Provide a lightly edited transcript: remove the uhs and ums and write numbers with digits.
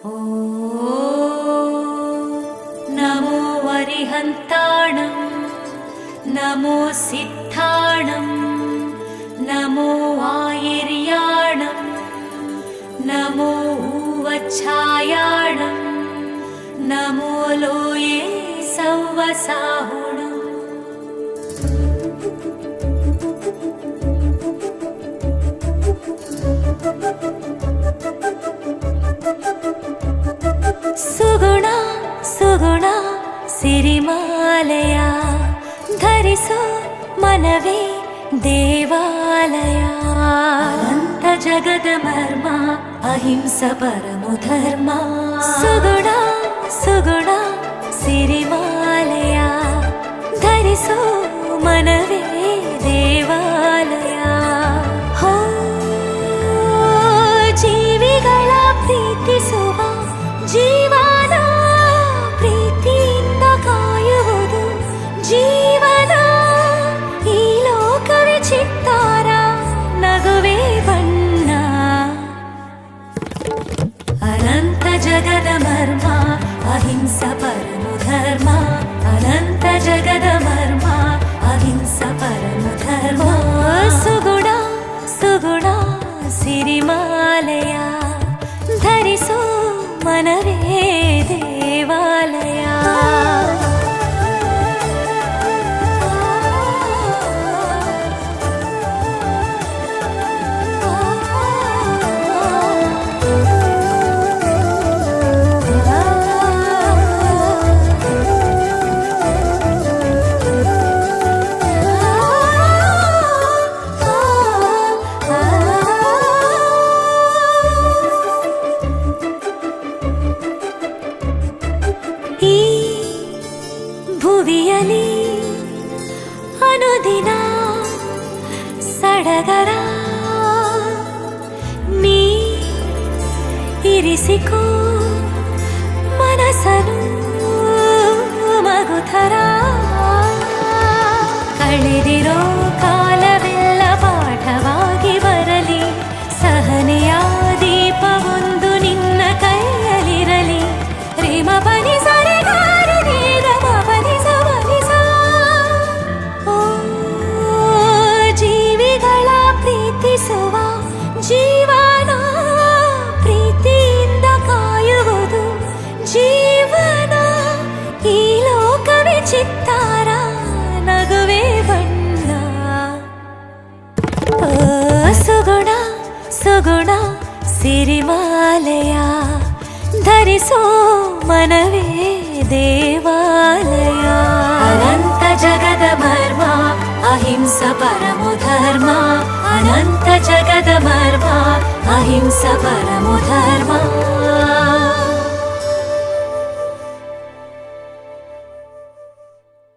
ॐ नमो वरिहन्ताणं नमो सिद्धाणं नमो आयर्याणं नमो उवच्छायाणं नमो लोये सव्वसाहुणम् ಸುಗುಣ ಸುಗುಣ ಸಿರಿಮಾಲೆಯ ಧರಿಸೋ ಮನವೇ ದೇವಾಲಯ. ಅನಂತ ಜಗದ ಮರ್ಮ ಅಹಿಂಸ ಪರಮೋ ಧರ್ಮ. ಸುಗುಣ ಸುಗುಣ ಸಿರಿಮಾಲೆಯ ಧರಿಸೋ ಮನವೇ ದೇವಾಲಯ. ಹೋ ಜೀವಿಗಳ ಪ್ರೀತಿಸುವ ಜೀವನ ಪ್ರೀತಿಯಿಂದ ಕಾಯುವುದು ಜೀವನ. ಈ ಲೋಕವೇ ಚಿತ್ತಾರ ನಗುವೆ ಬಣ್ಣ. ಅನಂತ ಜಗದ ಮರ್ಮ ಅಹಿಂಸ ಪರಮೋ ಧರ್ಮ. ಅನಂತ ಜಗದ ಮರ್ಮ ಅಹಿಂಸ ಪರಮೋ ಧರ್ಮ. ಸುಗುಣ ಸುಗುಣ ಸಿರಿಮಾಲೆಯ ಧರಿಸೋ ಮನವೇ ದೇವಾಲಯ. ಈ ಭುವಿಯಲಿ ಅನುದಿನ ಸಡಗರ ನೀ ಇರಿಸಿಕೋ ಮನಸ್ಸನು ಮಗುಥರ. ಕಳೆದಿರೋ ಕಾಲವೆಲ್ಲ ಪಾಠವಾಗಿ ಬರಲಿ. ಸಹನೆಯ ದೀಪವೊಂದು ನಿನ್ನ ಕೈಯಲ್ಲಿರಲಿ. ಪ್ರೇಮ ಬನಿ ಸರೆ ಗಾರಿ ಗಮ ಬನಿ ಸವನಿಸ. ಓ ಜೀವಿಗಳ ಪ್ರೀತಿಸುವ ಜೀವನ ಪ್ರೀತಿಯಿಂದ ಕಾಯುವುದು ಜೀವನ. ಈ ಲೋಕವೇ ಚಿತ್ತಾರ ನಗುವೆ ಬಣ್ಣ. ಸುಗುಣ ಸುಗುಣ ಸಿರಿಮಾಲೆಯ ಧರಿಸೋ ಮನವೇ ದೇವಾಲಯ. ಅನಂತ ಜಗದ ಮರ್ಮ ಅಹಿಂಸ ಪರಮೋ ಧರ್ಮ. ಅನಂತ ಜಗದ ಮರ್ಮ ಅಹಿಂಸ ಪರಮೋ ಧರ್ಮ.